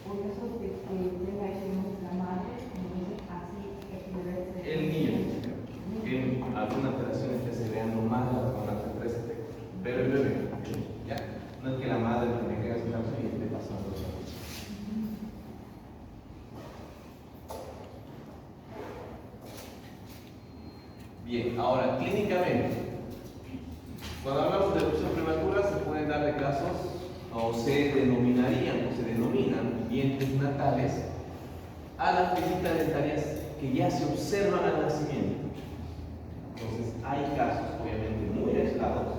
porque eso de que tenga la madre, así debe ser. El niño, en alguna alteración que se vean nomás con las tres efectos, pero el bebé, ¿ya? No es que la madre tenga esa alteración y esté pasando eso. Bien, ahora clínicamente, cuando hablamos de erupción prematura se pueden dar de casos o se denominarían o se denominan dientes natales a las visitas dentarias que ya se observan al nacimiento. Entonces hay casos obviamente muy aislados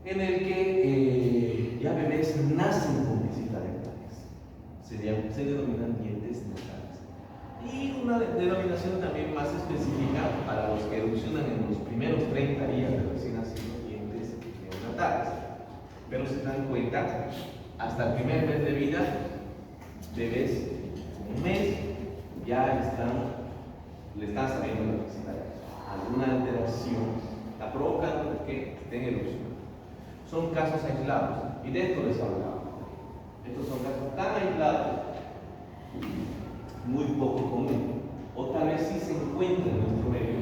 en el que ya bebés nacen con visitas dentarias, se denominan dientes natales. Y una denominación también más específica para los que erupcionan en los primeros 30 días de recién nacidos, dientes neonatales. Pero se dan cuenta, hasta el primer mes de vida, bebés con un mes ya le están saliendo las visitas. Alguna alteración está provocando que estén erupcionando. Son casos aislados, y de esto les hablaba. Estos son casos tan aislados, muy poco común, o tal vez sí se encuentra en nuestro medio,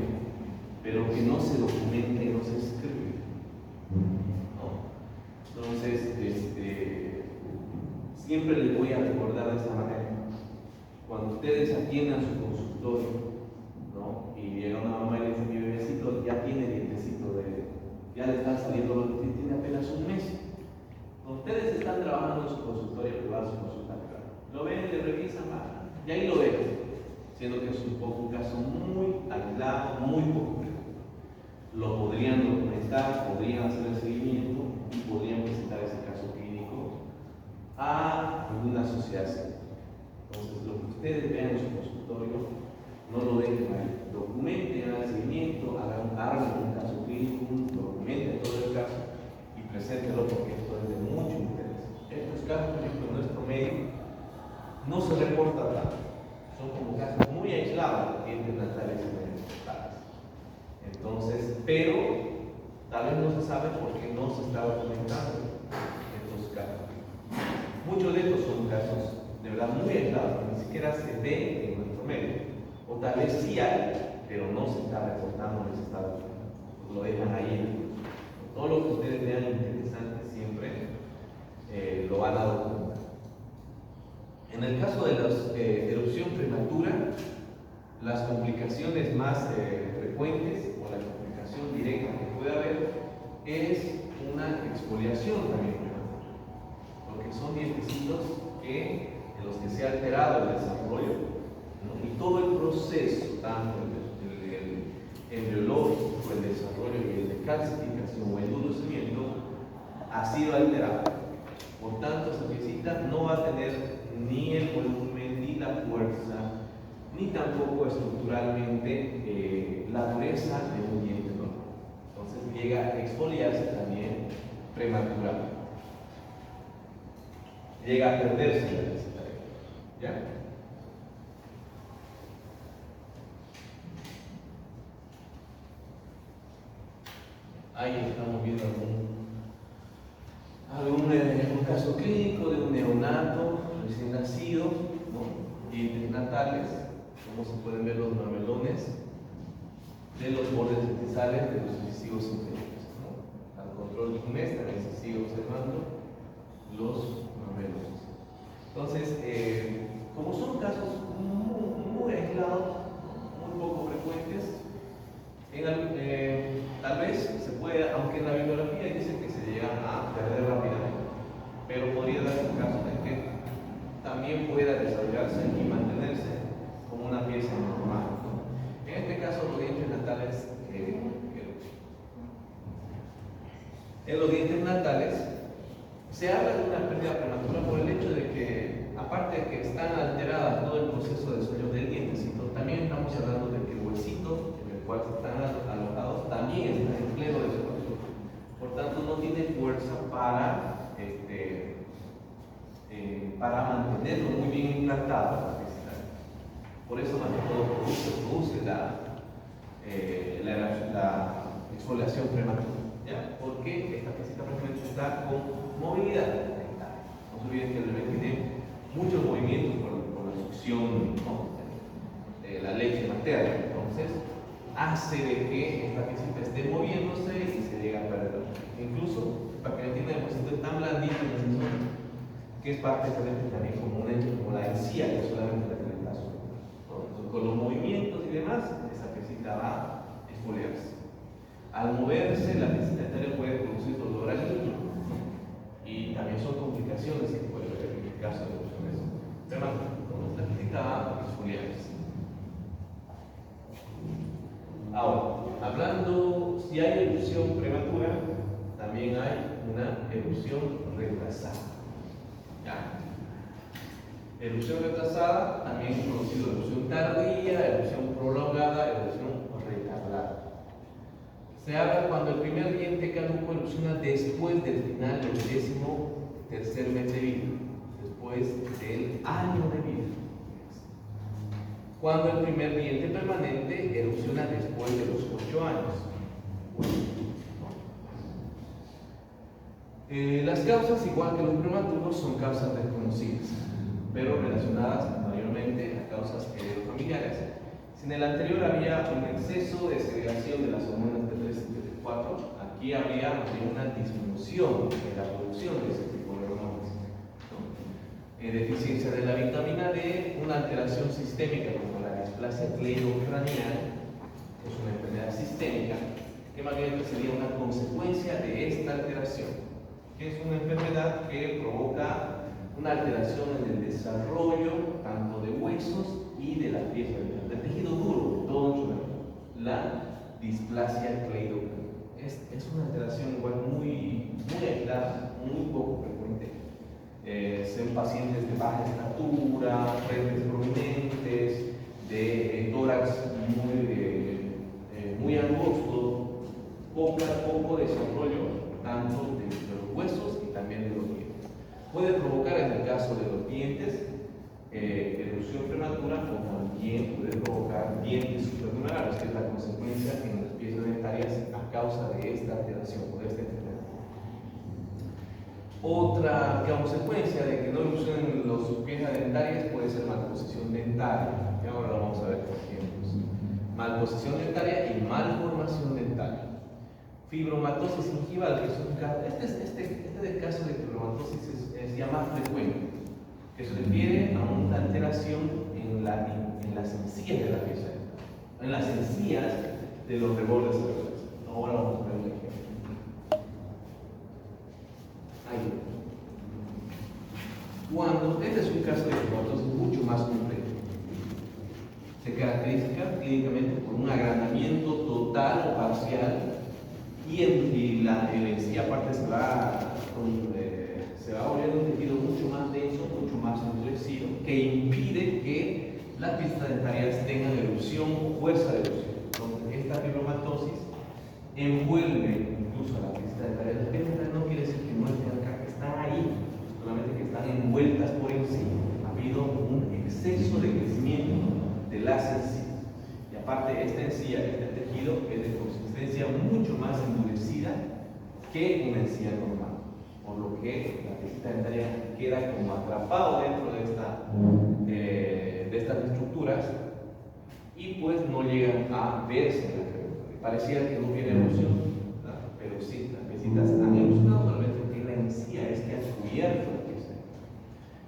pero que no se documenta y no se escribe, ¿no? Entonces, siempre les voy a recordar de esta manera. Cuando ustedes atiendan su consultorio, ¿no? Y llega una mamá y le dice: mi bebecito ya tiene dientecito ya le están saliendo los dientes, tiene apenas un mes. Cuando ustedes están trabajando en su consultorio privado, su consulta privada, lo ven, le revisan, y ahí lo ven, siendo que es un caso muy aislado, muy poco frecuente. Lo podrían documentar, podrían hacer el seguimiento y podrían presentar ese caso clínico a una sociedad civil. Entonces, lo que ustedes vean en su consultorio, no lo dejen ahí. Documenten el seguimiento, hagan un caso clínico, documenten todo el caso y preséntenlo, porque esto es de mucho interés. Estos casos, por ejemplo, en nuestro medio, no se reporta tanto. Son como casos muy aislados de dientes natales y neonatales. Entonces, pero tal vez no se sabe porque no se está documentando estos casos. Muchos de estos son casos de verdad muy aislados, que ni siquiera se ve en nuestro medio. O tal vez sí hay, pero no se está reportando, ni se está documentando. Lo dejan ahí. Todo lo que ustedes vean interesante siempre lo van a documentar. En el caso de la erupción prematura, las complicaciones más frecuentes o la complicación directa que puede haber es una exfoliación también prematura, porque son dientecitos en los que se ha alterado el desarrollo, ¿no? Y todo el proceso, tanto el embriológico, el desarrollo y el de calcificación o endurecimiento, ha sido alterado. Por tanto, esa piecita no va a tener ni el volumen, ni la fuerza, ni tampoco estructuralmente la dureza de un diente normal. Entonces llega a exfoliarse también prematuramente. Llega a perderse la piecita. ¿Ya? Ahí estamos viendo un caso clínico de un neonato recién nacido, ¿no? Dientes natales, como se pueden ver los mamelones de los bordes incisales de los incisivos inferiores, ¿no? Al control de un mes también se sigue observando los mamelones. Entonces, como son casos muy aislados, muy poco frecuentes, tal vez se puede, aunque en la bibliografía dice que se llegan a perder rápidamente, pero podría darse el caso de que también pueda desarrollarse y mantenerse como una pieza normal. En este caso, los dientes natales, en los dientes natales se habla de una pérdida prematura por el hecho de que, aparte de que están alteradas todo el proceso de sueño del dientecito, también estamos hablando de que el huesito en el cual están alojados también está en pleno desarrollo. Por tanto, no tiene fuerza para mantenerlo muy bien implantado. Por eso, más que todo, se produce la exfoliación prematura, ¿ya? Porque esta piecita prácticamente está con movilidad. No se olviden que el bebé tiene muchos movimientos por la succión, ¿no? De la leche materna. Entonces, hace de que esta piecita esté moviéndose y se llega a perder. Incluso, para que entiendan, pues esto es tan blandito en esa zona que es parte también como la encía, que solamente la tiene el brazo. Entonces, con los movimientos y demás, esa piecita va a exfoliarse. Al moverse, la piecita dentaria puede producir dolor al niño, ¿no? Y también son complicaciones que puede haber en el caso de erupciones prematuras. Entonces, la piecita va a exfoliarse. Ahora, hablando, si hay erupción prematura, también hay una erupción retrasada. ¿Ya? Erupción retrasada, también conocido erupción tardía, erupción prolongada, erupción retardada. Se habla cuando el primer diente caduco erupciona después del final del 13º mes de vida, después del año de vida. Cuando el primer diente permanente erupciona después de los 8 años. Las causas, igual que los prematuros, son causas desconocidas, pero relacionadas mayormente a causas heredofamiliares. Si en el anterior había un exceso de segregación de las hormonas T3 y T4, aquí habría una disminución en la producción de ese tipo de hormonas, ¿no? Deficiencia de la vitamina D, una alteración sistémica como la displasia cleidocranial, que es una enfermedad sistémica, que más bien sería una consecuencia de esta alteración, que es una enfermedad que provoca una alteración en el desarrollo tanto de huesos y de la pieza del tejido duro, todo en su cuerpo. La displasia cleidocranial. Es una alteración igual muy aislada, muy poco frecuente. Son pacientes de baja estatura, frentes prominentes, de tórax muy angosto, poco desarrollo tanto de los huesos y también de los dientes. Puede provocar, en el caso de los dientes, erupción prematura, o también puede provocar dientes supernumerares, que es la consecuencia en las piezas dentarias a causa de esta alteración o de esta enfermedad. Otra consecuencia de que no erupcionen las piezas dentarias puede ser malposición dentaria. Y ahora lo vamos a ver por ejemplos. Malposición dentaria y malformación dentaria. Fibromatosis gingival, que es un caso, este caso de fibromatosis es ya más frecuente, que se refiere a una alteración en las encías de la pieza dental, en las encías de los rebordes alveolares. Ahora vamos a ver un ejemplo. Ahí. Cuando este es un caso de fibromatosis mucho más complejo, se caracteriza clínicamente por un agrandamiento total o parcial y la encía aparte se va volviendo un tejido mucho más denso, mucho más endurecido, que impide que las piezas dentarias tengan erupción o fuerza de erupción. Entonces, esta fibromatosis envuelve incluso a la pieza dentaria. Las piezas dentarias no quiere decir que no estén acá, que están ahí, solamente que están envueltas por encima. Ha habido un exceso de crecimiento de las encías. Y aparte, esta encía, este tejido, es de consistencia mucho más endurecida que una encía normal, por lo que la pieza dentaria queda como atrapado dentro de estas estructuras y pues no llegan a verse en la cara. Pareciera que no hubiera erupción, ¿verdad? Pero sí, las piecitas han erosionado, solamente que la encía es que ha cubierto la pieza.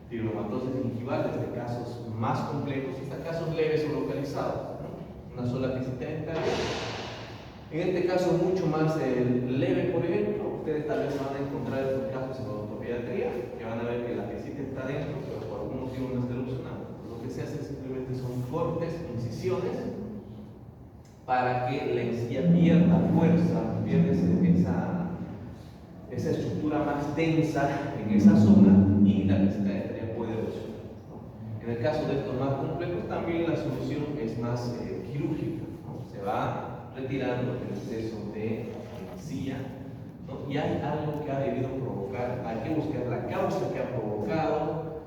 Fibromatosis gingival es de casos más complejos, hasta casos leves o localizados, ¿no? Una sola piecita dentaria. En este caso mucho más leve, por ejemplo, ustedes tal vez van a encontrar estos casos en odontopediatría, que van a ver que la piecita está dentro, pero por algún motivo no está erupcionando. Lo que se hace simplemente son cortes, incisiones, para que la encía pierda fuerza, pierda esa estructura más densa en esa zona y la piecita dentaria puede erupcionar, ¿no? En el caso de estos más complejos, también la solución es más quirúrgica, ¿no? Se va retirando el exceso de encía, ¿no? Y hay algo que ha debido provocar, hay que buscar la causa que ha provocado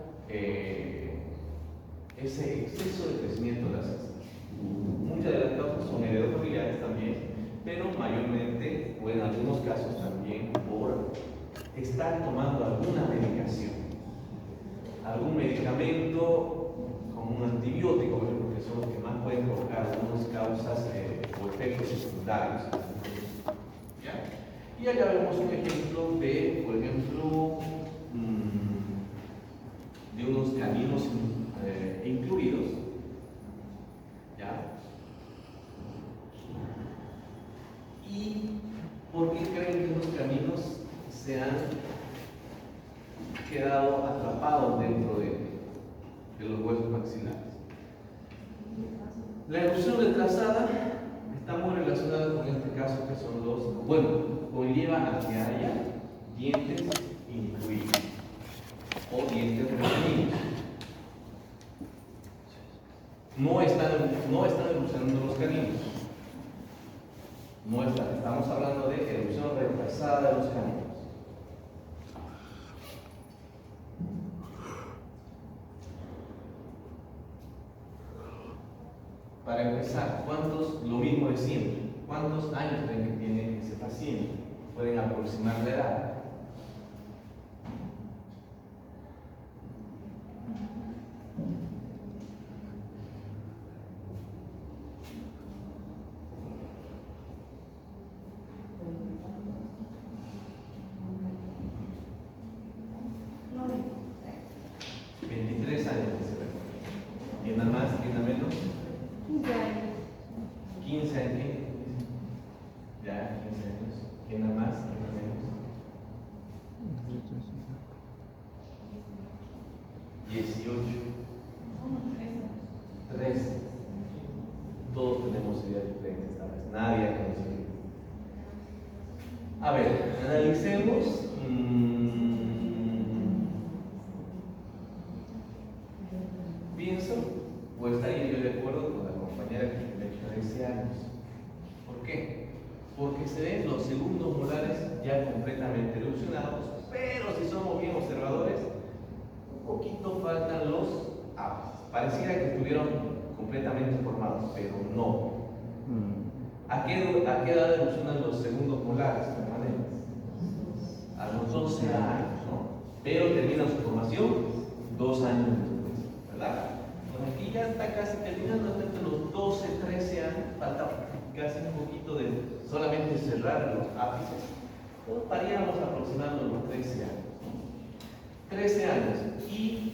ese exceso de crecimiento de las encías. Muchas de las causas son heredofamiliares también, pero mayormente, o en algunos casos también, por estar tomando alguna medicación. algún medicamento como un antibiótico, por ejemplo, que son los que más pueden provocar algunas causas o efectos secundarios. ¿Ya? Y acá vemos un ejemplo de, por ejemplo, de unos caninos incluidos. ¿Ya? ¿Y por qué creen que los caninos se han quedado atrapados dentro de los huesos maxilares? La erupción retrasada está muy relacionada con este caso, que son los, bueno, conlleva a que haya dientes incluidos o dientes retenidos. No están erupcionando los caninos. Estamos hablando de erupción retrasada de los caninos. Para empezar, lo mismo de siempre, ¿cuántos años creen que tiene ese paciente? Pueden aproximar la edad. No, 23 años, ¿quién da más? ¿Quién da menos? 15 años. 15 años. Ya, 15 años. ¿Quién da más? ¿Quién da menos? 18. 13. Todos tenemos ideas diferentes esta vez. Nadie ha conseguido. A ver, analicemos. Pienso, o estaría yo de acuerdo con la compañera que me dijo 13 años. ¿Por qué? Porque se ven los segundos molares ya completamente erupcionados, pero si somos bien observadores, un poquito faltan los ápices. Pareciera que estuvieron completamente formados, pero no. ¿A qué edad erupcionan los segundos molares permanentes? A los 12 años, ¿no? Pero termina su formación 2 años después, ¿verdad? Pues aquí ya está casi terminando, hasta entre los 12, 13 años, falta casi un poquito de solamente cerrar los ápices. Entonces estaríamos aproximando los 13 años. 13 años. Y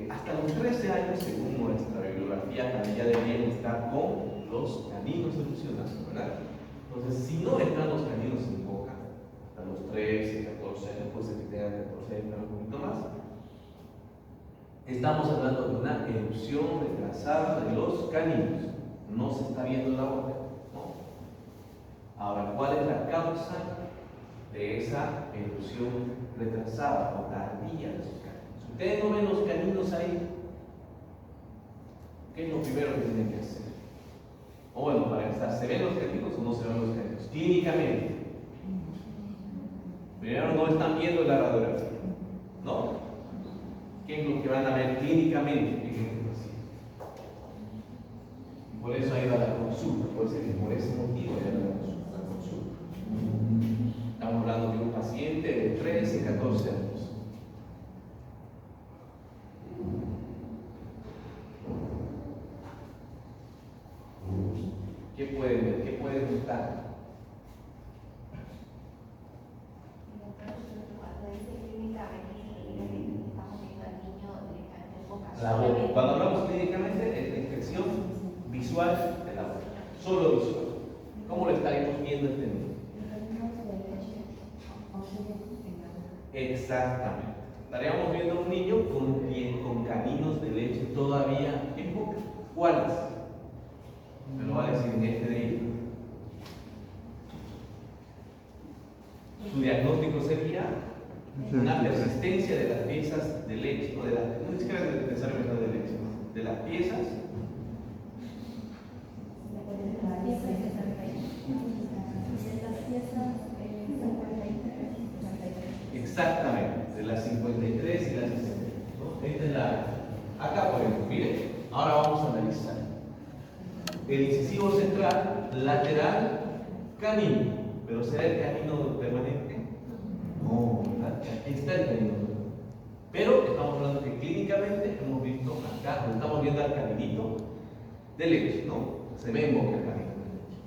hasta los 13 años, según nuestra bibliografía, también ya deberían estar con los caninos erupcionados, ¿verdad? Entonces, si no están los caninos en boca, hasta los 13, 14 años, puede ser que tengan 14 años, un poquito más, estamos hablando de una erupción retrasada de los caninos. No se está viendo la boca, ¿no? Ahora, ¿cuál es la causa de esa erupción retrasada o tardía de esos caninos? Si ustedes no ven los caninos ahí, ¿qué es lo primero que tienen que hacer? O bueno, para empezar, ¿se ven los caninos o no se ven los caninos? Clínicamente. Primero no están viendo la radiografía, ¿no? ¿Qué es lo que van a ver clínicamente? Por eso ha ido a la consulta, puede ser que por ese motivo haya ido a la consulta. Estamos hablando de un paciente de 13, 14 años. ¿Qué pueden ver? ¿Qué pueden notar? La boca. Cuando hablamos clínicamente es la infección visual de la boca, solo visual. ¿Cómo lo estaremos viendo este niño? Exactamente. Estaríamos viendo a un niño con caninos de leche todavía en boca. ¿Cuáles? Me lo va a decir en este de ellos. Su diagnóstico sería una persistencia de las piezas de leche, no ni siquiera necesariamente de leche, de las piezas. Exactamente, de las 53 y las 60. Esta es acá por ejemplo, miren, ahora vamos a analizar. El incisivo central, lateral, canino. ¿Pero será el canino permanente? No, ¿verdad? Aquí está el canino. Pero estamos hablando que clínicamente hemos visto acá, donde estamos viendo al caninito de leche, ¿no? Se ve en boca el canino de leche.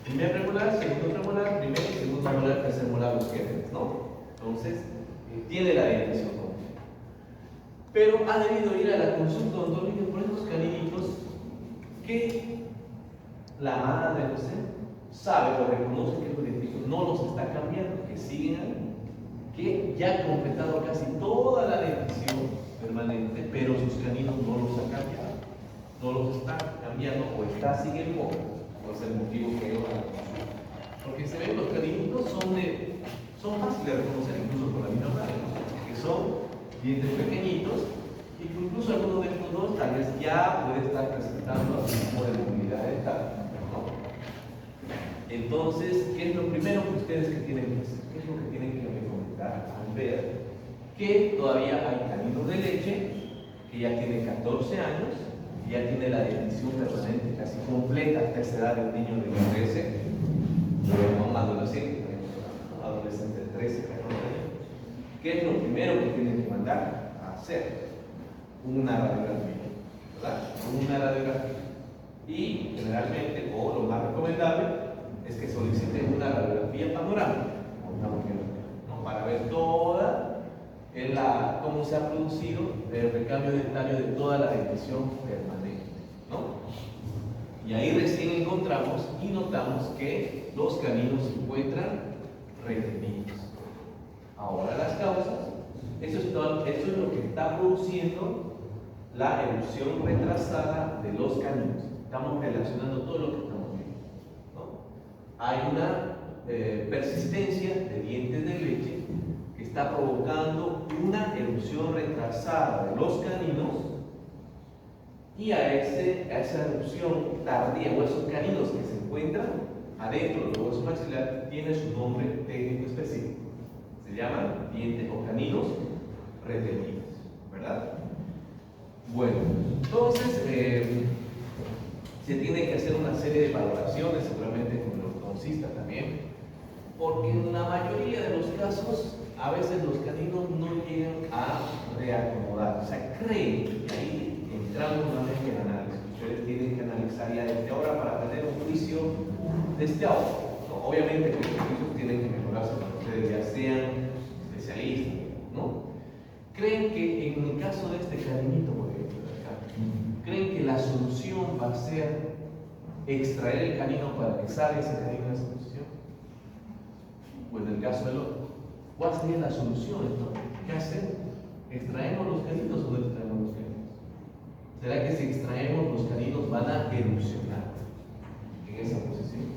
Primer premolar, segundo premolar, primer y segundo molar, tercer molar, los genes, ¿no? Entonces, tiene la dentición completa. Pero ha debido ir a la consulta odontológica por estos caninitos que la madre, no sé, sabe o reconoce que los dientitos no los está cambiando, que siguen ahí, que ya han completado casi toda la dentición permanente, pero sus caninos no los ha cambiado, no los está cambiando o está sin el moco, por ese motivo que ellos la consulta. Porque se ven los caninitos son fáciles de reconocer incluso con la misma madre, ¿no? Que son dientes pequeñitos y que incluso alguno de estos dos tal vez ya puede estar presentando algún tipo de movilidad dental, ¿no? Entonces, ¿qué es lo primero que ustedes que tienen que hacer? ¿Qué es lo que tienen que recomendar al ver que todavía hay caninos de leche, que ya tiene 14 años, y ya tiene la dentición permanente casi completa hasta esa edad del niño de 13, o un adolescente de 13, 14 años? ¿Qué es lo primero que tienen que mandar a hacer? Una radiografía, ¿verdad? Una radiografía. Y generalmente, o lo más recomendable, es que soliciten una radiografía panorámica, una mamografía, ¿no? Para ver cómo se ha producido el recambio dentario de toda la dentición permanente, ¿no? Y ahí recién encontramos y notamos que los caninos se encuentran retenidos. Ahora las causas, eso es lo que está produciendo la erupción retrasada de los caninos. Estamos relacionando todo lo que estamos viendo, ¿no? Hay una persistencia de dientes de leche que está provocando una erupción retrasada de los caninos, y a esa erupción tardía o esos caninos que se encuentran adentro del hueso maxilar tiene su nombre técnico específico. Se llaman dientes o caninos retenidos, ¿verdad? Bueno, entonces se tiene que hacer una serie de valoraciones, seguramente con el ortodoncista también, porque en la mayoría de los casos a veces los caninos no llegan a reacomodar, o sea, creen, y ahí entramos nuevamente en análisis. Ustedes tienen que analizar ya desde ahora para tener un juicio desde ahora, ¿no? Obviamente que los juicios tienen que mejorarse para que ustedes ya sean especialistas, ¿no? Creen que en el caso de este caninito, por ejemplo, de acá, creen que la solución va a ser extraer el canino para que salga ese canino de esa posición. O en el caso del otro, ¿cuál sería la solución entonces? ¿Qué hacemos? ¿Extraemos los caninos o no extraemos los caninos? ¿Será que si extraemos los caninos van a erupcionar en esa posición?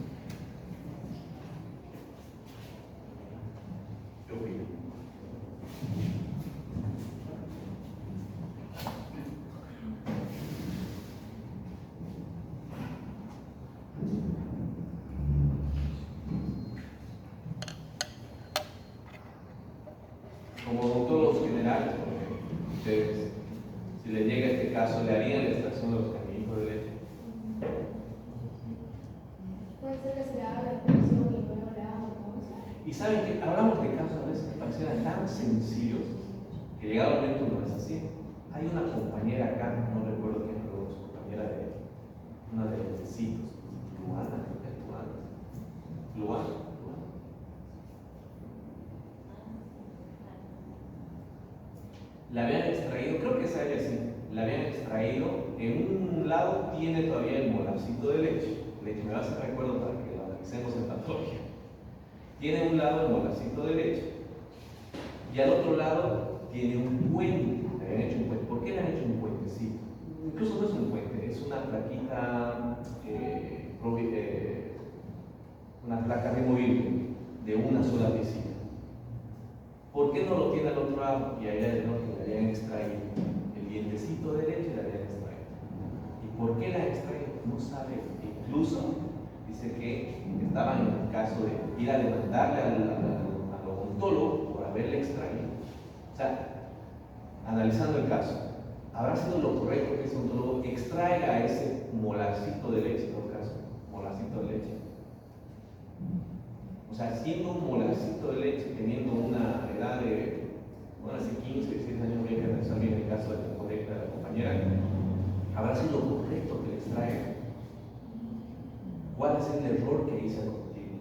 ¿Qué opinan? Como odontólogos generales, por ejemplo, ustedes, si les llega este caso, ¿le harían la extracción de los caninitos de leche? Puede ser que se le haga la expresión y luego le haga otra. Y saben que hablamos de casos a veces que parecieran tan sencillos que llegado el momento no es así. Hay una compañera acá, no recuerdo quién fue su compañera de una de los vecinos, Luana, creo que es Luana. La habían extraído, creo que es a ella sí, la habían extraído, en un lado tiene todavía el molarcito de leche, me va a hacer recuerdo para que lo analicemos en patología. Tiene un lado el molarcito de leche y al otro lado tiene un puente, le habían hecho un puente. ¿Por qué le han hecho un puentecito? Incluso no es un puente, es una plaquita, una placa removible de una sola piecita. ¿Por qué no lo tiene al otro lado? Y ahí le habían extraído el dientecito de leche, le habían extraído. ¿Y por qué la han extraído? No sabe. Incluso dice que estaban en el caso de ir a demandarle al odontólogo por haberle extraído. O sea, analizando el caso, ¿habrá sido lo correcto que ese odontólogo extraiga ese molarcito de leche, en todo caso? Molarcito de leche. O sea, siendo un molarcito de leche, teniendo una edad de, bueno, hace 15, 16 años, voy a analizar bien el caso de ¿Habrá sido correcto que le extraiga? ¿Cuál es el error que hice contigo?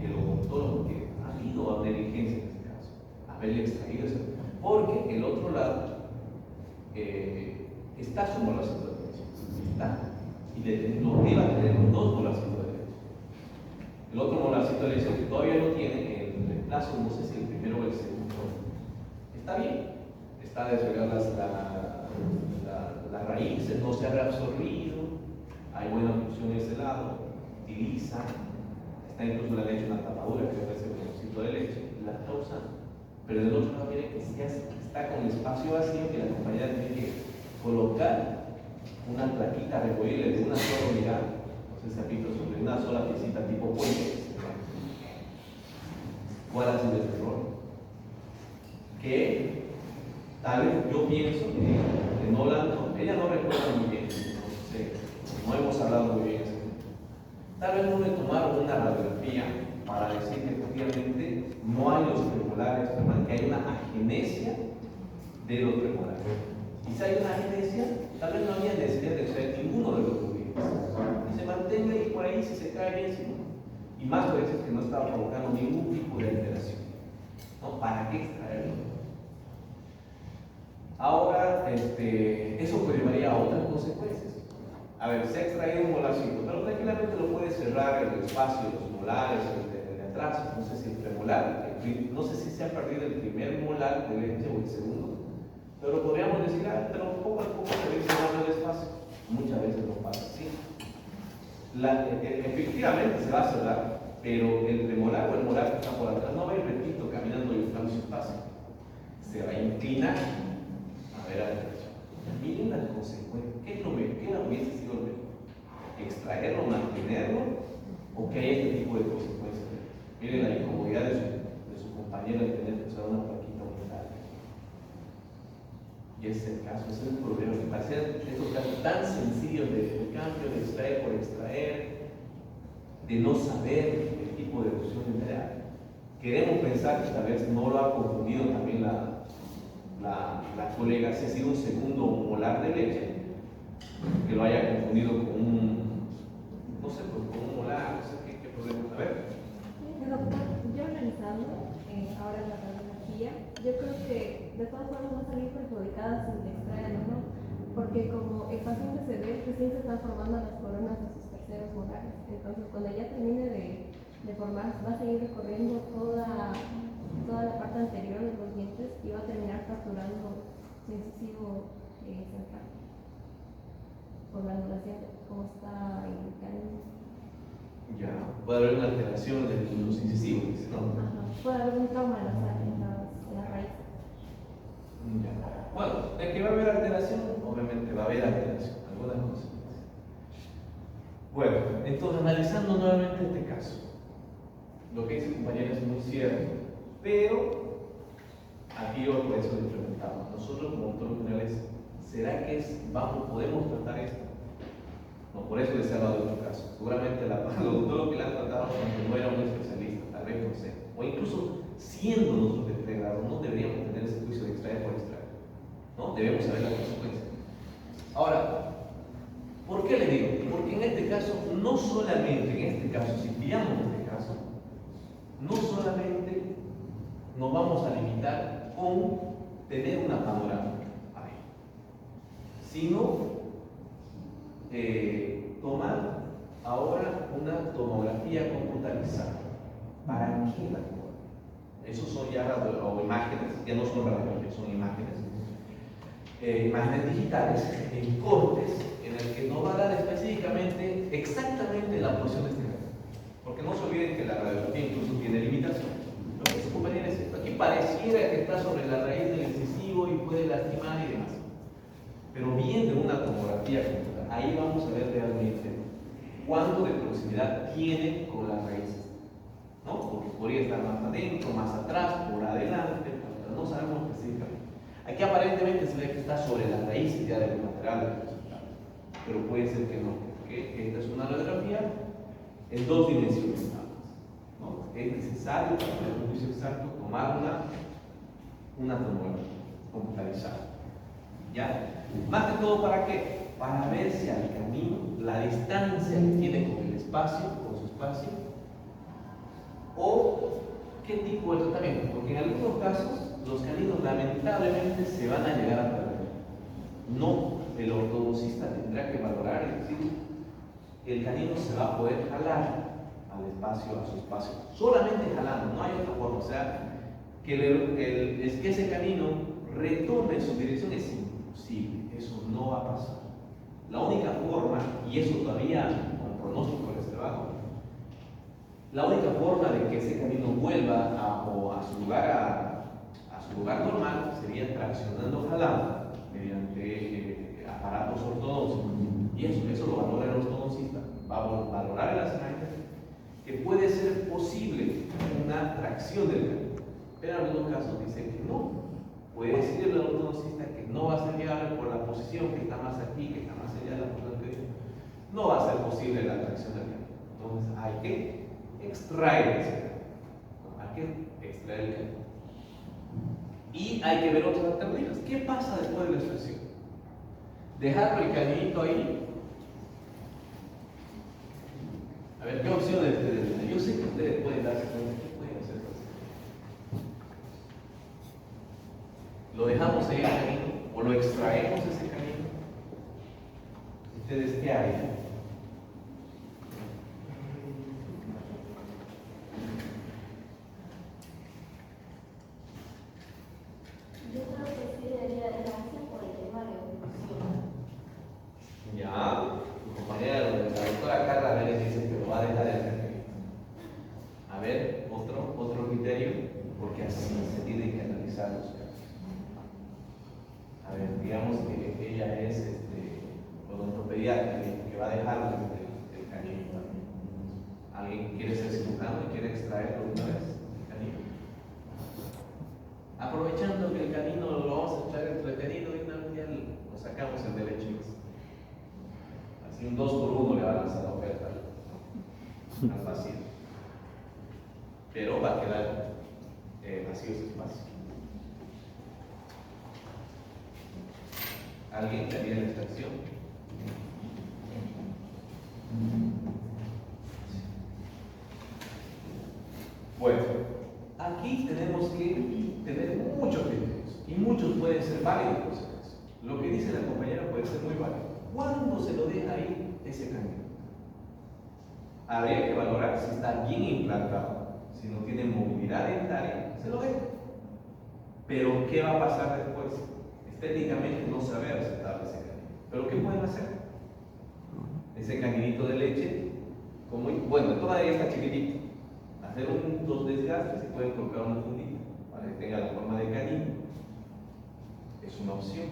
Que lo contó, que ha habido negligencia en este caso, haberle extraído eso. Porque el otro lado está su molacito de leche, está. Y lo que iba a tener los dos molacitos de leche. El otro molacito de leche que todavía no tiene, en reemplazo, no sé si el primero o el segundo, está bien. Está desregadas las raíces, no se ha reabsorbido, hay buena función en ese lado, utiliza, está incluso la leche en la tapadura que parece un trocito de leche, lactosa, pero del otro lado miren que ya está con el espacio vacío que la compañera tiene que colocar una plaquita removible de una sola unidad, no sé si se ha visto, sobre una sola piecita tipo puente. ¿Cuál ha sido el error? Que tal vez yo pienso que ella no recuerda muy bien, no hemos hablado muy bien. Tal vez no me tomaron una radiografía para decir que efectivamente no hay los premolares, que hay una agenesia de los premolares. Y si hay una agenesia, tal vez no había necesidad de extraer ninguno de los fluidos. Y se mantenga y por ahí si se cae bien, si no. Y más por eso es que no estaba provocando ningún tipo de alteración. ¿No? ¿Para qué extraerlo? Ahora, eso pues llevaría a otras consecuencias. A ver, se ha extraído un molarcito, pero tranquilamente lo puede cerrar el espacio de los molares, el de atrás, no sé si el premolar, no sé si se ha perdido el primer molar de leche o el segundo, pero podríamos decir, pero poco a poco se va cerrando el espacio. Muchas veces no pasa así. Efectivamente se va a cerrar, pero el premolar o el molar que está por atrás no va a ir rectito caminando y buscando su espacio. Se va a inclinar. A ver, miren las consecuencias. ¿Qué hubiese sido lo mejor? ¿Extraerlo, mantenerlo? ¿O que haya este tipo de consecuencias? Miren la incomodidad de su compañero de tener que usar una plaquita unitaria. Y ese es el caso, ese es el problema. Que parecen estos casos tan sencillos de cambio, de extraer por extraer, de no saber el tipo de erosión mineral. Queremos pensar que tal vez no lo ha confundido también la colega, si ha sido un segundo molar de leche, que lo haya confundido con un, no sé, con un molar, no sé qué podemos saber. Doctor, yo analizando ahora la radiografía, yo creo que de todas formas va a salir perjudicada si le extraen o no, porque como el paciente se ve, recién se están formando las coronas de sus terceros molares, entonces cuando ya termine de formar, va a seguir recorriendo toda la parte anterior de los dientes y va a terminar fracturando su incisivo central por la anulación, como está indicando. Ya, puede haber una alteración de los incisivos, dice, ¿no? Ajá. Puede haber un trauma en la raíz. Ya. Bueno, de que va a haber alteración, obviamente va a haber alteración, algunas consecuencias. Bueno, entonces analizando nuevamente este caso, lo que dice compañero es muy cierto, pero aquí yo por eso le preguntaba, nosotros como doctores generales, ¿será que podemos tratar esto? No, por eso les he hablado de otro caso. Seguramente los doctores que la han tratado cuando no era un especialista, tal vez no sé. O incluso siendo nosotros de pregrado, no deberíamos tener ese juicio de extraer por extraer. ¿No? Debemos saber las consecuencias. Ahora, ¿por qué le digo? Porque en este caso, no solamente en este caso, si pillamos este caso, no solamente nos vamos a limitar con tener una panorámica, sino tomar ahora una tomografía computarizada. ¿Para qué la tomografía? Esos son ya imágenes, ya no son radiografías, son imágenes. Imágenes digitales en cortes en el que nos va a dar específicamente exactamente la posición de este caso. Porque no se olviden que la radiografía incluso tiene limitaciones. Lo que se compañera es esto. Aquí pareciera que está sobre la raíz del incisivo y puede lastimar y demás. Pero viendo una tomografía computada, ahí vamos a ver realmente cuánto de proximidad tiene con las raíces, ¿no? Porque podría estar más adentro, más atrás, por adelante, pero no sabemos específicamente. Aquí aparentemente se ve que está sobre las raíces ya de los laterales, pero puede ser que no, porque esta es una radiografía en 2 dimensiones nada más, ¿no? Es necesario para tener un juicio exacto tomar una tomografía computarizada. ¿Ya? Más que todo, ¿para qué? para ver si al canino, la distancia que tiene con el espacio, con su espacio, o qué tipo de tratamiento, porque en algunos casos los caninos lamentablemente se van a llegar a perder. No, el ortodoncista tendrá que valorar y decir, el canino se va a poder jalar al espacio, a su espacio, solamente jalando, no hay otra forma. O sea, es que ese canino retome su dirección es imposible, eso no va a pasar. La única forma, y eso todavía con pronóstico reservado, la única forma de que ese canino vuelva a su lugar normal sería traccionando jalando mediante aparatos ortodoncos. Y eso lo valora el ortodoncista, va a valorar el asemejanza que puede ser posible una tracción del canino, pero en algunos casos dicen que no. Puede decir el ortodoncista que no va a ser viable por la posición que está más aquí, que está más allá de la posición que no va a ser posible la tracción del canino. Entonces hay que extraer ese canino. Hay que extraer el canino. Y hay que ver otras alternativas. ¿Qué pasa después de la extracción? Dejarlo el caninito ahí. A ver, ¿qué opciones ustedes tienen? Yo sé que ustedes pueden darse cuenta que pueden hacer cosas. Lo dejamos ahí el canino o lo extraemos ese canino. ¿Ustedes qué harían? Yo creo que sí debería dejarse por el tema de evolución. Ya, tu compañera, la doctora Carla Vélez dice que lo va a dejar el canino. A ver, otro criterio, porque así se tienen que analizar los casos. A ver, digamos que ella es odontopediatra que va a dejar el canino también. ¿Alguien quiere ser cirujano y quiere extraerlo de una vez? El canino. Aprovechando que el canino lo vamos a extraer entretenido y una vez ya lo sacamos el derecho. Así un 2 por 1 le van a lanzar la oferta al vacío. Pero va a quedar vacío ese espacio. ¿Alguien que haría la extracción? Bueno, aquí tenemos que tener muchos criterios y muchos pueden ser válidos por si acaso. Lo que dice la compañera puede ser muy válido. ¿Cuándo se lo deja ahí ese canino? Habría que valorar si está bien implantado. Si no tiene movilidad dentaria, se lo deja. Pero ¿qué va a pasar después? Estéticamente no se ve aceptable ese canino. ¿Pero qué pueden hacer? Ese caninito de leche, bueno, todavía está chiquitito. Hacer dos desgastes, se pueden colocar una fundita para que tenga la forma de canino. Es una opción.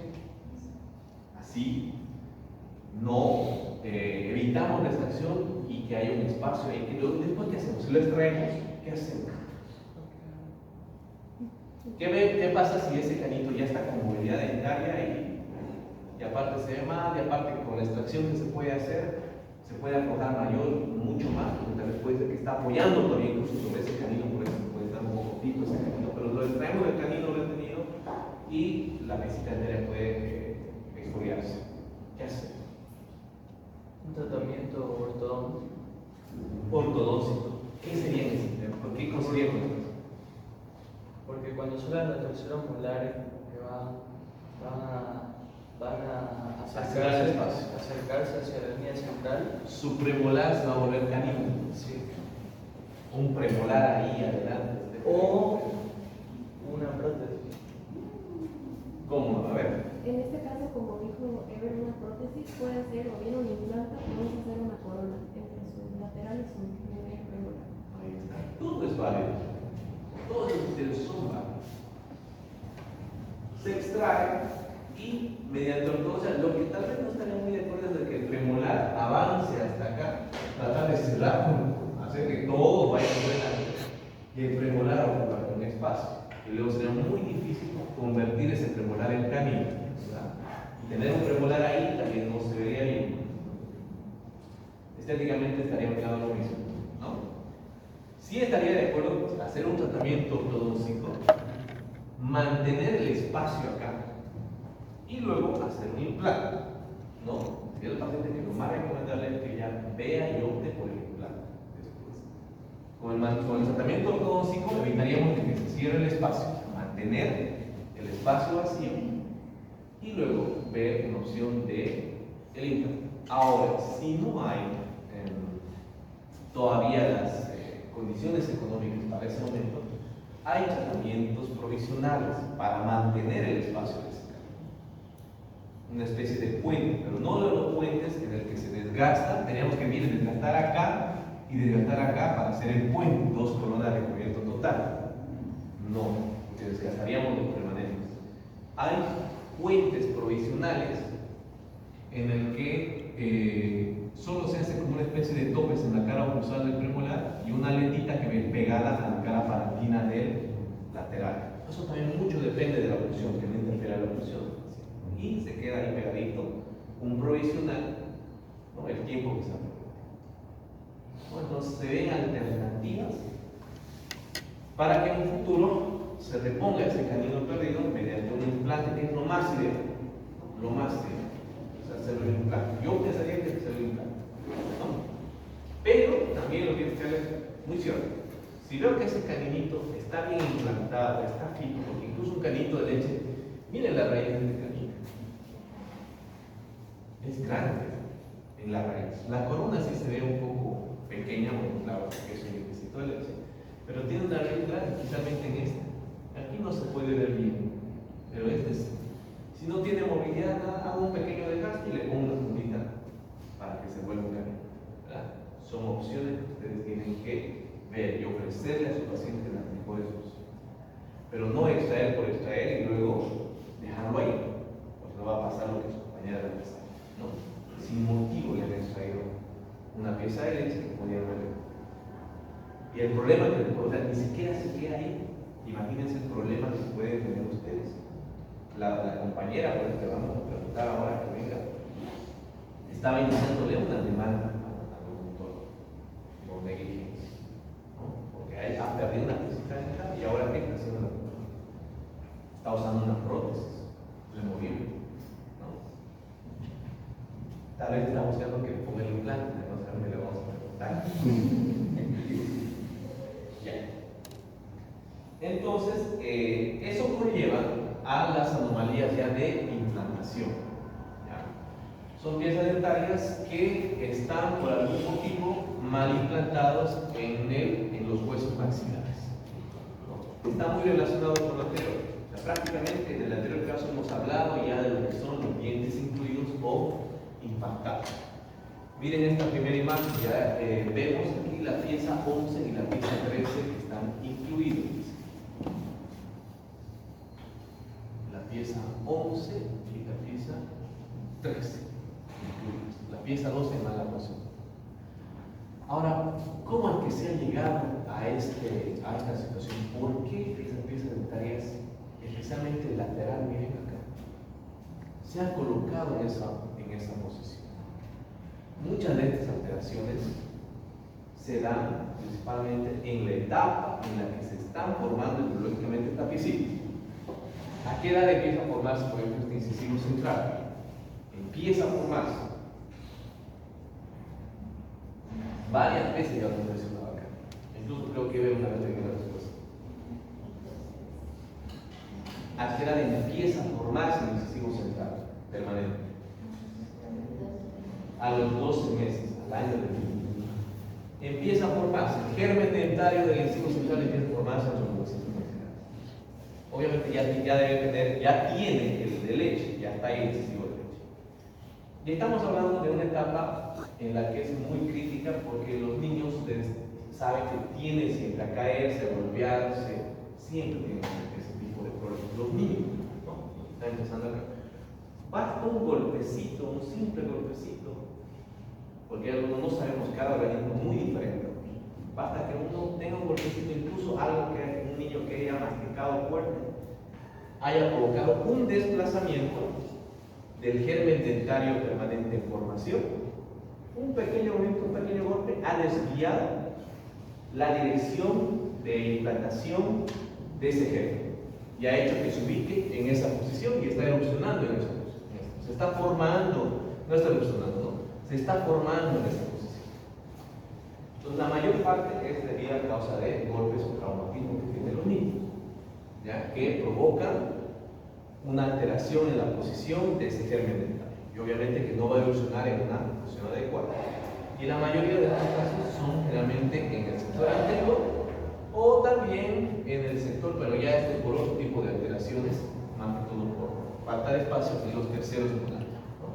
Así no evitamos la extracción y que haya un espacio ahí. Después, ¿qué hacemos? Si lo extraemos, ¿qué hacemos? ¿Qué pasa si ese canito ya está con movilidad dentaria y aparte se ve mal, y aparte con la extracción que se puede hacer, se puede aflojar mucho más, porque tal vez puede ser que está apoyando todavía incluso sobre ese canino, por eso puede estar un poco pico ese canino, pero lo extraemos del canino retenido y la mesita entera puede exfoliarse. ¿Qué hace? Un tratamiento ortodóntico. Ortodóntico. ¿Qué sería en ese tema? ¿Por qué consideran? Porque cuando suenan las terceros molares que van a acercarse hacia la línea central. Su premolar se va a volver canino. Sí. Un premolar ahí adelante. O una prótesis. ¿Cómo? A ver. En este caso, como dijo Ever, una prótesis puede ser o bien un implante o vamos a hacer una corona entre sus laterales y su media premolar. Ahí está. Todo es válido. Todos los criterios son válidos. Se extrae y mediante ortodoncia, lo que tal vez no estaría muy de acuerdo es de que el premolar avance hasta acá, tratar de cerrar, hacer que todo vaya por delante y el premolar ocupa un espacio. Y luego sería muy difícil convertir ese premolar en canino. Y tener un premolar ahí también no se vería bien. Estéticamente estaría quedando lo mismo, ¿no? Sí estaría de acuerdo en hacer un tratamiento ortodóntico, mantener el espacio acá y luego hacer un implante. No, sería el paciente que lo más recomendable es que ya vea y opte por el implante después. Con el tratamiento ortodóntico evitaríamos que se cierre el espacio, mantener el espacio vacío y luego ver una opción de el implante. Ahora, si no hay todavía las condiciones económicas para ese momento, hay tratamientos provisionales para mantener el espacio de ese canino. Una especie de puente, pero no de los puentes en el que se desgasta. Teníamos que desgastar acá y desgastar acá para hacer el puente, 2 coronas de recubrimiento total. No, porque desgastaríamos los permanentes. Hay puentes provisionales en el que solo se hace como una especie de topes en la cara oclusal del premolar y una aletita que ve pegada a la cara palatina del lateral. Eso también mucho depende de la oclusión, que no interfiera la oclusión. Y se queda ahí pegadito un provisional, ¿no? El tiempo que se aprovecha. ¿No? Entonces se ven alternativas para que en un futuro se reponga ese canino perdido mediante un implante, que es lo más ideal, ¿no? Lo más ideal. Hacerlo en implante. Yo pensaría que hacerlo en implante, ¿no? Pero también lo que tienes que hacer, muy cierto, si veo que ese caninito está bien implantado, está fijo, porque incluso un canito de leche, miren la raíz de este canino, es grande en la raíz. La corona sí se ve un poco pequeña, bueno, claro, porque es un dientecito de leche, pero tiene una raíz grande, especialmente en esta. Aquí no se puede ver bien, pero este sí. Si no tiene movilidad, hago un pequeño desgaste y le pongo una fundita para que se vuelva un canino. Son opciones que ustedes tienen que ver y ofrecerle a su paciente las mejores opciones. Pero no extraer por extraer y luego dejarlo ahí, porque no va a pasar lo que su compañera le pasó, ¿no? Sin motivo le han extraído una pieza de leche que podía haber. Y el problema que ni siquiera se queda ahí. Imagínense el problema que pueden tener ustedes. La compañera, por el que vamos a preguntar ahora que venga, estaba iniciándole una demanda al doctor por negligencia, ¿no? Porque ha perdido una piecita dental y ahora ¿qué está haciendo? Está usando una prótesis removible, ¿no? Tal vez está buscando que le ponga el implante, no sé, le vamos a preguntar. Ya. Entonces, eso conlleva a las anomalías ya de implantación. ¿Ya? Son piezas dentarias que están por algún motivo mal implantados en los huesos maxilares. ¿No? Está muy relacionado con lo anterior. O sea, prácticamente en el anterior caso hemos hablado ya de lo que son los dientes incluidos o impactados. Miren esta primera imagen, ya vemos aquí la pieza 11 y la pieza 13 que están incluidos. La pieza 11 y la pieza 13 incluidas. La pieza 12 en mala posición. Ahora, ¿cómo es que se ha llegado a esta situación? ¿Por qué esas piezas dentarias, especialmente lateral, miren acá, se han colocado en esa posición? Muchas de estas alteraciones se dan principalmente en la etapa en la que se están formando implológicamente esta piecita. ¿A qué edad empieza a formarse, por ejemplo, este incisivo central? Empieza a formarse. Varias veces ya lo he mencionado acá. Incluso creo que veo una vez en la respuesta. ¿A qué edad empieza a formarse el incisivo central permanente? A los 12 meses, al año de vida. Empieza a formarse. El germen dentario del incisivo central empieza a formarse a los 12 meses. Obviamente ya tiene el de leche, ya está ahí el incisivo de leche. Y estamos hablando de una etapa en la que es muy crítica porque los niños saben que tienen siempre a caerse, a golpearse, siempre tienen ese tipo de problemas. Los niños, ¿no? Están empezando acá. Basta un golpecito, un simple golpecito, porque no sabemos, cada organismo es muy diferente. Basta que uno tenga un golpecito, incluso algo que un niño que haya masticado fuerte haya provocado un desplazamiento del germen dentario permanente en formación. Un pequeño movimiento, un pequeño golpe ha desviado la dirección de implantación de ese germen y ha hecho que se ubique en esa posición y está erupcionando en esa posición. Se está formando no está evolucionando, ¿no? Se está formando en esa posición. Entonces, la mayor parte es debido a causa de golpes o traumatismo que tienen los niños, ¿ya? Que provocan una alteración en la posición de ese germen dental. Y obviamente que no va a evolucionar en una posición adecuada. Y la mayoría de los casos son generalmente en el sector anterior o también en el sector, pero ya esto es por otro tipo de alteraciones, más que todo por falta de espacio en los terceros molares, ¿no?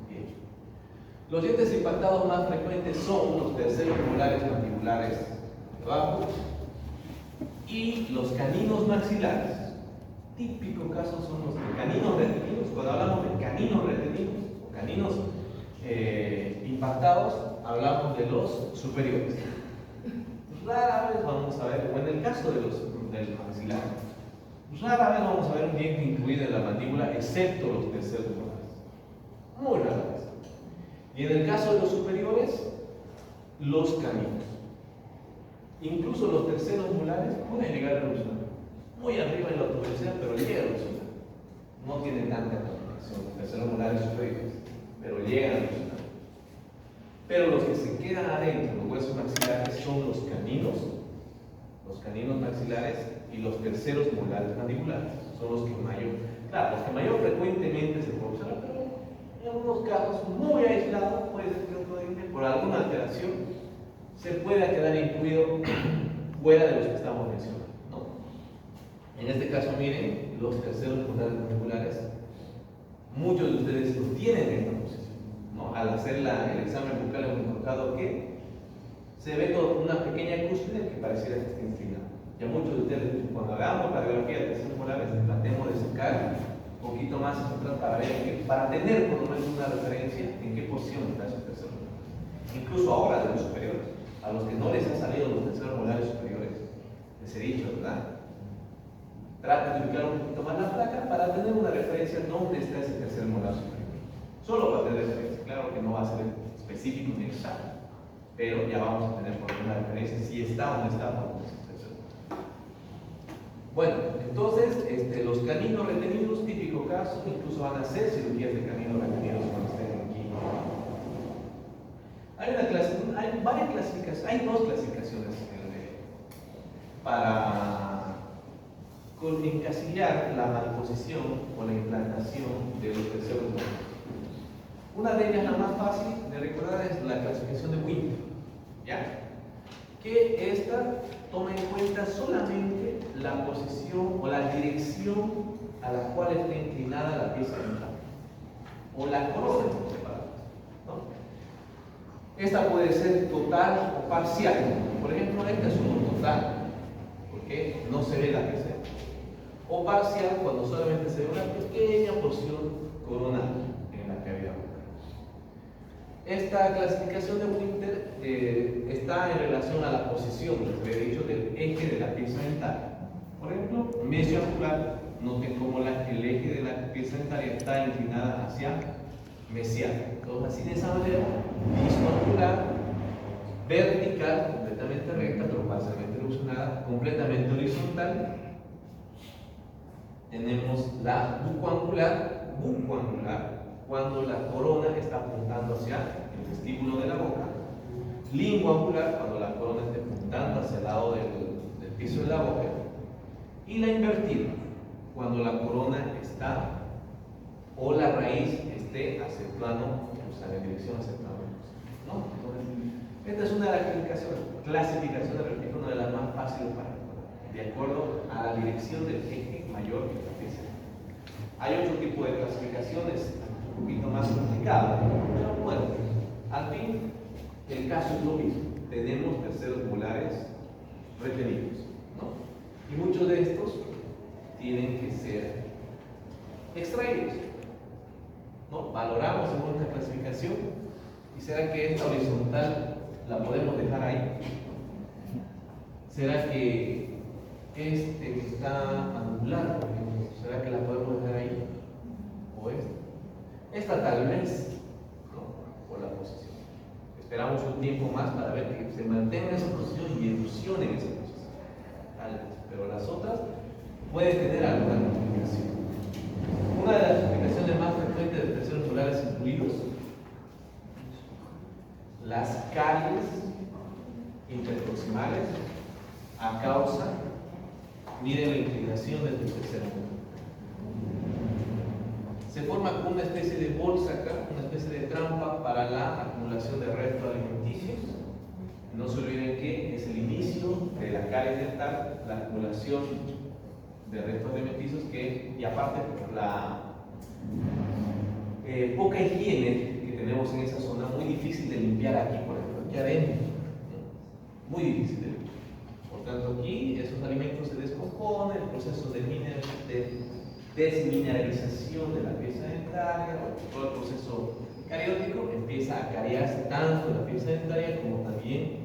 Bien. Los dientes impactados más frecuentes son los terceros molares mandibulares de abajo y los caninos maxilares. Típico caso son los caninos retenidos. Cuando hablamos de caninos retenidos o caninos impactados, hablamos de los superiores. Rara vez vamos a ver, o en el caso del maxilar, rara vez vamos a ver un diente incluido en la mandíbula, excepto los terceros molares. Muy rara vez. Y en el caso de los superiores, los caninos. Incluso los terceros molares pueden llegar a evolucionar. Muy arriba en la tuberosidad, pero llega a evolucionar. No tiene tanta complicación los terceros molares superiores, pero llegan a evolucionar. Pero los que se quedan adentro, los huesos maxilares, son los caninos maxilares y los terceros molares mandibulares. Son los que mayor, claro, los que mayor frecuentemente se pueden observar, pero en algunos casos muy aislados, puede ser que otro diente, por alguna alteración, se pueda quedar incluido fuera de los que estamos mencionando, ¿no? En este caso, miren, los terceros molares mandibulares, muchos de ustedes lo tienen en esta posición, ¿no? Al hacer el examen bucal hemos notado que se ve una pequeña cúspide que pareciera que está inclinada. Ya muchos de ustedes, cuando hagamos la radiografía de terceros molares, tratemos de sacar un poquito más hacia atrás para ver, para tener por lo menos una referencia en qué posición está esos terceros molares. Incluso ahora de los superiores, a los que no les han salido los terceros molares superiores, les he dicho, ¿verdad? Traten de ubicar un poquito más la placa para tener una referencia dónde está ese tercer molar superior. Solo para tener referencia, claro que no va a ser específico ni exacto, pero ya vamos a tener por una referencia si está o no está por ese tercer molar. Bueno, entonces, los caninos retenidos, típico caso, incluso van a hacer cirugías de caninos retenidos cuando estén aquí. Hay varias clasificaciones, hay dos clasificaciones para encasillar la malposición o la implantación de los terceros molares. Una de ellas, la más fácil de recordar, es la clasificación de Winter, ¿ya? Que esta toma en cuenta solamente la posición o la dirección a la cual está inclinada la pieza dental o la corona, ¿no? Esta puede ser total o parcial. Por ejemplo, esta es una total, porque no se ve la pieza dental. O parcial, cuando solamente se ve una pequeña porción coronal en la cavidad bucal. Esta clasificación de Winter está en relación a la posición, les había dicho, del eje de la pieza dental. Por ejemplo, mesioangular, noten cómo el eje de la pieza dental está inclinada hacia mesial. Entonces, así de esa manera, discoangular, vertical, completamente recta, pero parcialmente erosionada, completamente horizontal. Tenemos la bucoangular, cuando la corona está apuntando hacia el vestíbulo de la boca. Linguangular, cuando la corona está apuntando hacia el lado del piso de la boca. Y la invertida, cuando la corona está o la raíz esté hacia el plano, o sea, en dirección hacia el plano, ¿no? Entonces, esta es una de las clasificaciones, repito, una de las más fáciles para recordar, de acuerdo a la dirección del eje mayor de la pieza. Hay otro tipo de clasificaciones un poquito más complicadas, pero bueno, al fin el caso es lo mismo. Tenemos terceros molares retenidos, ¿no? Y muchos de estos tienen que ser extraídos, ¿no? Valoramos en esta clasificación y será que esta horizontal la podemos dejar ahí. ¿Será que que está angular, por ejemplo, será que la podemos dejar ahí? ¿O esta tal vez, ¿no? Por la posición. Esperamos un tiempo más para ver que se mantenga esa posición y evolucione en esa posición. Tal vez. Pero las otras puede tener alguna complicación. Una de las complicaciones más frecuentes de terceros molares incluidos, las caries interproximales a causa, miren la inclinación del tercer molar. Se forma como una especie de bolsa acá, una especie de trampa para la acumulación de restos alimenticios. No se olviden que es el inicio de la caries dental, la acumulación de restos alimenticios, y aparte la poca higiene que tenemos en esa zona, muy difícil de limpiar aquí, por ejemplo, aquí adentro, muy difícil de limpiar. Por tanto, aquí esos alimentos se descomponen, el proceso de desmineralización de la pieza dentaria, todo el proceso cariótico empieza a cariarse tanto la pieza dentaria como también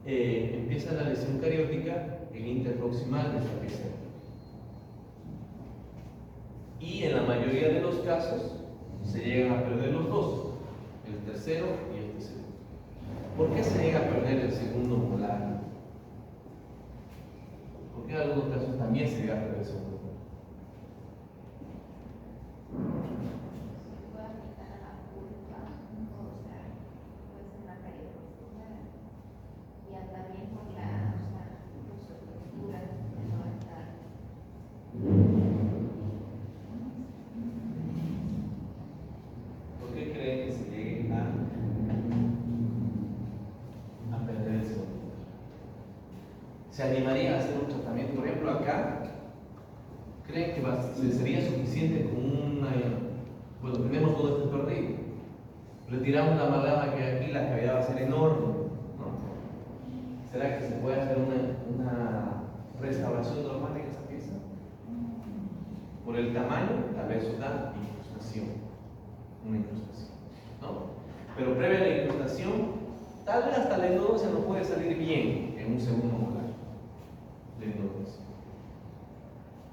empieza la lesión cariótica en interproximal de esta pieza dentaria. Y en la mayoría de los casos se llegan a perder los dos, el tercero y el tercero. ¿Por qué se llega a perder el segundo molar? Porque en algunos casos también se llega a perder el segundo molar. Puede afectar a la pulpa, o sea, puede ser una carie profunda, y también por la, o sea, su estructura que no va a estar. ¿Por qué creen que se llegue a perder el segundo molar? ¿Se animaría a hacer un tratamiento? Por ejemplo, acá, ¿creen que sería suficiente con una... Bueno, tenemos todo este perdido. Retiramos la amalgama que hay aquí, la cavidad va a ser enorme, ¿no? ¿Será que se puede hacer una restauración normal en esa pieza? Por el tamaño, tal vez una incrustación, ¿no? Pero previa a la incrustación, tal vez hasta la endodoncia no puede salir bien en un segundo molar. La endodoncia.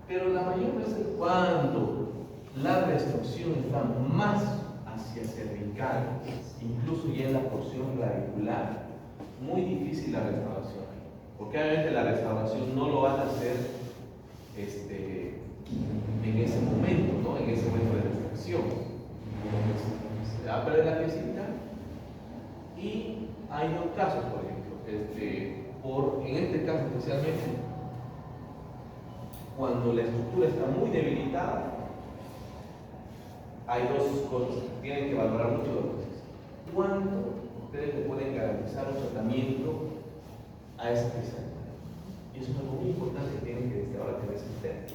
Pero la mayor veces cuando la restricción está más hacia cervical, incluso ya en la porción radicular, muy difícil la restauración. Porque obviamente la restauración no lo van a hacer en ese momento, ¿no? En ese momento de restricción. Se va a perder la piecita y hay dos casos, por ejemplo. En este caso especialmente, cuando la estructura está muy debilitada, hay dos cosas que tienen que valorar mucho los procesos. ¿Cuánto ustedes le pueden garantizar un tratamiento a esa pieza? Y eso es algo muy importante que tienen que desde ahora tener ustedes.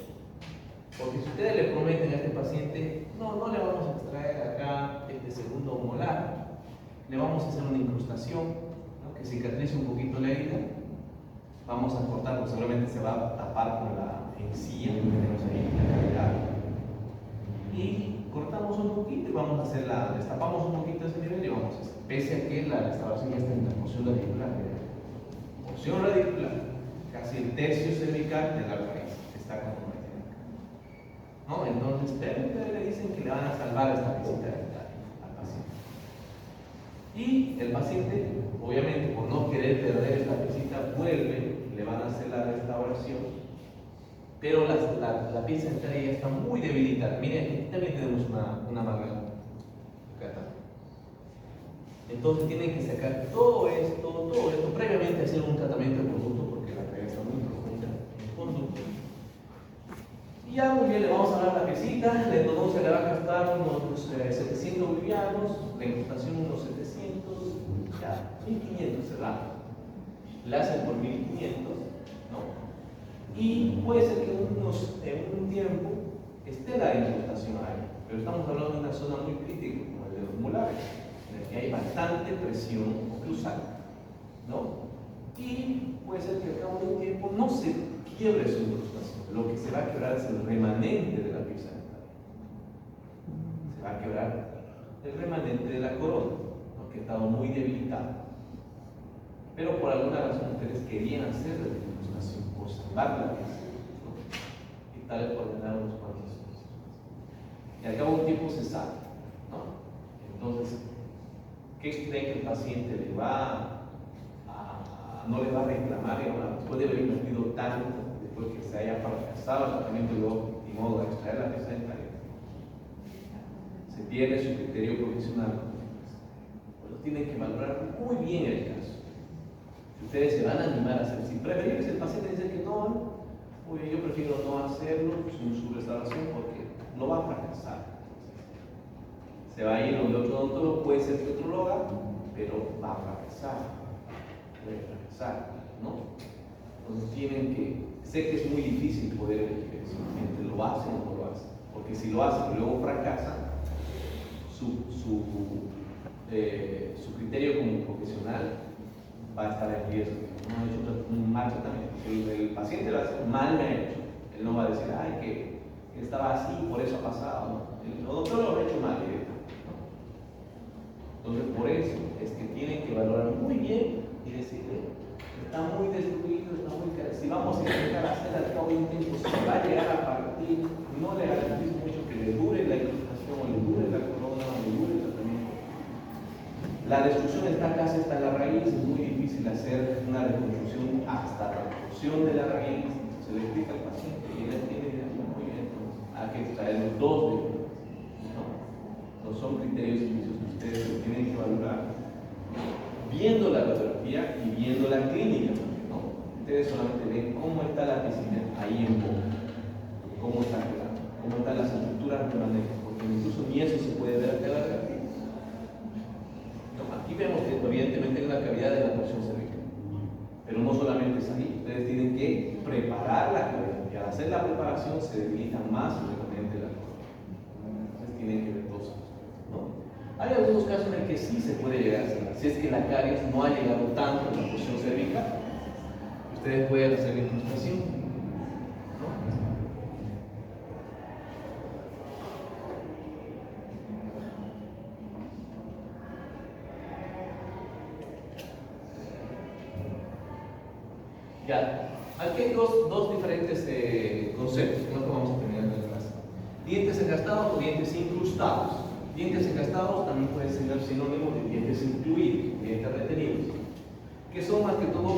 Porque si ustedes le prometen a este paciente, no le vamos a extraer acá este segundo molar, le vamos a hacer una incrustación, ¿no? Que cicatrice un poquito la herida, vamos a cortar, pues seguramente se va a tapar con la encía que tenemos ahí, la cavidad. Y cortamos un poquito y vamos a hacer destapamos un poquito ese nivel y vamos a hacer, pese a que la restauración ya está en la porción radicular. Porción radicular, casi el tercio cervical de la raíz, que está comprometida acá. ¿No? Entonces, ustedes le dicen que le van a salvar esta piecita dental al paciente. Y el paciente, obviamente, por no querer perder esta piecita, vuelve, le van a hacer la restauración. Pero la pieza dentaria ya está muy debilitada. Miren, aquí también tenemos una amalgama. Entonces tienen que sacar todo esto, previamente hacer un tratamiento de conducto, porque la cavidad está muy profunda en conducto. Y ya muy bien, le vamos a dar la piecita, la endodoncia le va a gastar unos 700 bolivianos, la incrustación unos 700, ya 1500 cerrado. Le hacen por 1500, ¿no? Y puede ser que en un tiempo esté la incrustación ahí, pero estamos hablando de una zona muy crítica, como el de los molares, en el que hay bastante presión oclusal, ¿no? Y puede ser que al cabo de un tiempo no se quiebre su incrustación, lo que se va a quebrar es el remanente de la pieza dentaria. Se va a quebrar el remanente de la corona, ¿no? Que ha estado muy debilitada. Pero por alguna razón ustedes querían hacer la incrustación, por salvar la pieza, ¿no? Y tal vez por ganar unos cuantos años. Y al cabo de un tiempo se sale, ¿no? Entonces, ¿qué creen que el paciente no le va a reclamar, después de haber invertido tanto, después que se haya fracasado el tratamiento y modo de extraer la pieza dentaria, se pierde su criterio profesional. Por eso tienen que valorar muy bien el caso. Si ustedes se van a animar a hacer, si preferir el paciente dice que no, yo prefiero no hacerlo sin su restauración porque no va a fracasar. Se va a ir donde otro odontólogo, puede ser que otro lo haga, pero va a fracasar. Puede fracasar, ¿no? Entonces tienen que, sé que es muy difícil poder elegir eso, entre lo hacen o no lo hacen, porque si lo hacen y luego fracasan, su criterio como profesional va a estar en riesgo. No ha hecho un mal tratamiento. Si el paciente lo hace mal, me ha hecho. Él no va a decir, ay, que estaba así, por eso ha pasado. ¿No? El odontólogo lo ha hecho mal directamente. ¿No? Entonces, por eso es que tienen que valorar muy bien y decirle, está muy destruido, está muy caro. Si vamos a intentar hacer al cabo de un tiempo, se va a llegar a partir, no le garantizo mucho que le dure la incrustación, o le dure la corona, o le dure el tratamiento. La destrucción está casi hasta la raíz, es muy difícil hacer una reconstrucción hasta la reconstrucción de la raíz. Se le explica al paciente y él entiende muy bien, entonces hay que extraer los dos de uno. No son criterios inicios que ustedes tienen que valorar viendo la radiografía y viendo la clínica, ¿no? Ustedes solamente ven cómo está la piscina ahí en boca, cómo está quedando, cómo están las estructuras permanentes, porque incluso ni eso se puede ver de la radiografía. Aquí vemos que evidentemente hay una cavidad de la porción cervical, pero no solamente es ahí, ustedes tienen que preparar la cavidad, y al hacer la preparación se debilita más realmente la corona. Entonces tienen que ver dos cosas, ¿no? Hay algunos casos en los que sí se puede llegar a hacer, si es que la caries no ha llegado tanto a la porción cervical, ustedes pueden hacer la incrustación, ¿no? Ya, aquí hay dos diferentes conceptos que no vamos a terminar en la clase. Dientes engastados o dientes incrustados. Dientes engastados también puede ser sinónimo de dientes incluidos, dientes retenidos, que son más que todo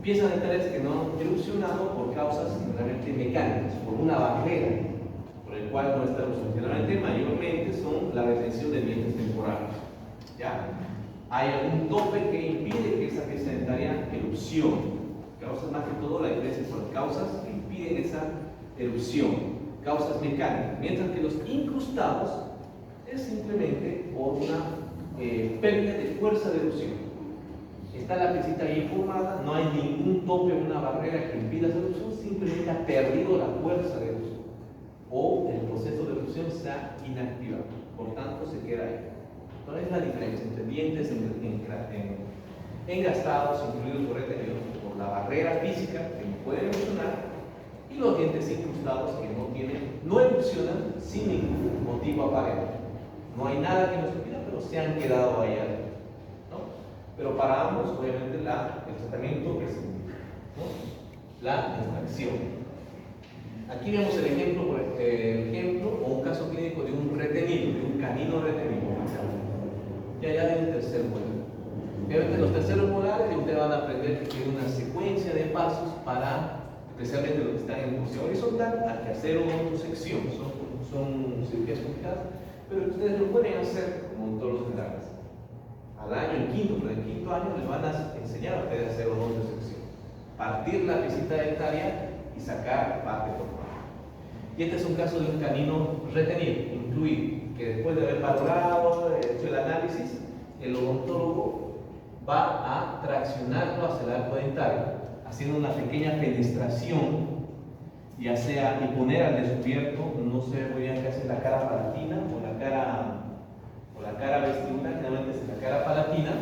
piezas dentales que no han erupcionado por causas realmente mecánicas, por una barrera por el cual no está erupcionando. Generalmente, mayormente son la retención de dientes temporales. ¿Ya? Hay algún tope que impide que esa pieza dentaria erupcione. Causas más que todo, la diferencia son causas que impiden esa erupción, causas mecánicas, mientras que los incrustados es simplemente por una pérdida de fuerza de erupción. Está la piecita ahí formada, no hay ningún tope o una barrera que impida esa erupción, simplemente ha perdido la fuerza de erupción o el proceso de erupción se ha inactivado, por tanto se queda ahí. Entonces es la diferencia entre dientes engastados, incluidos o retenidos por la barrera física que no puede erupcionar, y los dientes incrustados que no erupcionan sin ningún motivo aparente. No hay nada que nos impida, pero se han quedado ahí adentro, ¿no? Pero para ambos, obviamente, el tratamiento es, ¿no?, la extracción. Aquí vemos el ejemplo, o un caso clínico de un retenido, de un canino retenido. Ya hay un tercer molar. Obviamente los terceros molares ustedes van a aprender que tiene una secuencia de pasos para, especialmente los que están en posición horizontal, hay que hacer odontosección. Son cirugías complicadas, pero ustedes lo pueden hacer como todos los generales. Al año, en quinto año, les van a enseñar a ustedes a hacer odontosección. Partir la piecita dentaria y sacar parte por parte. Y este es un caso de un canino retenido, incluido, que después de haber valorado, hecho el análisis, el odontólogo va a traccionarlo hacia el arco dentario, haciendo una pequeña penetración, ya sea y poner al descubierto, no sé muy bien qué hace, la cara palatina o la cara vestibular, generalmente es la cara palatina,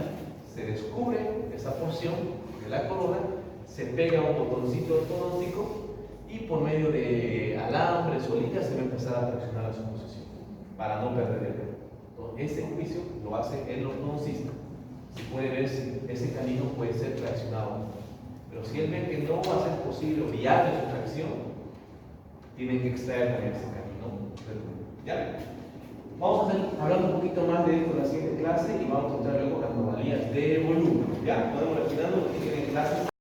se descubre esa porción de la corona, se pega un botoncito ortodóntico y por medio de alambres o ligas se va a empezar a traccionar a su posición para no perder el dedo. Ese juicio lo hace el ortodoncista. Se puede ver si ese canino puede ser traccionado. Pero si él ve que no va a ser posible o viable su tracción, tienen que extraer también ese canino. ¿Ya? Vamos a estar hablando un poquito más de esto en la siguiente clase y vamos a encontrar luego las anomalías de volumen. ¿Ya? Podemos refinando lo que tienen clases.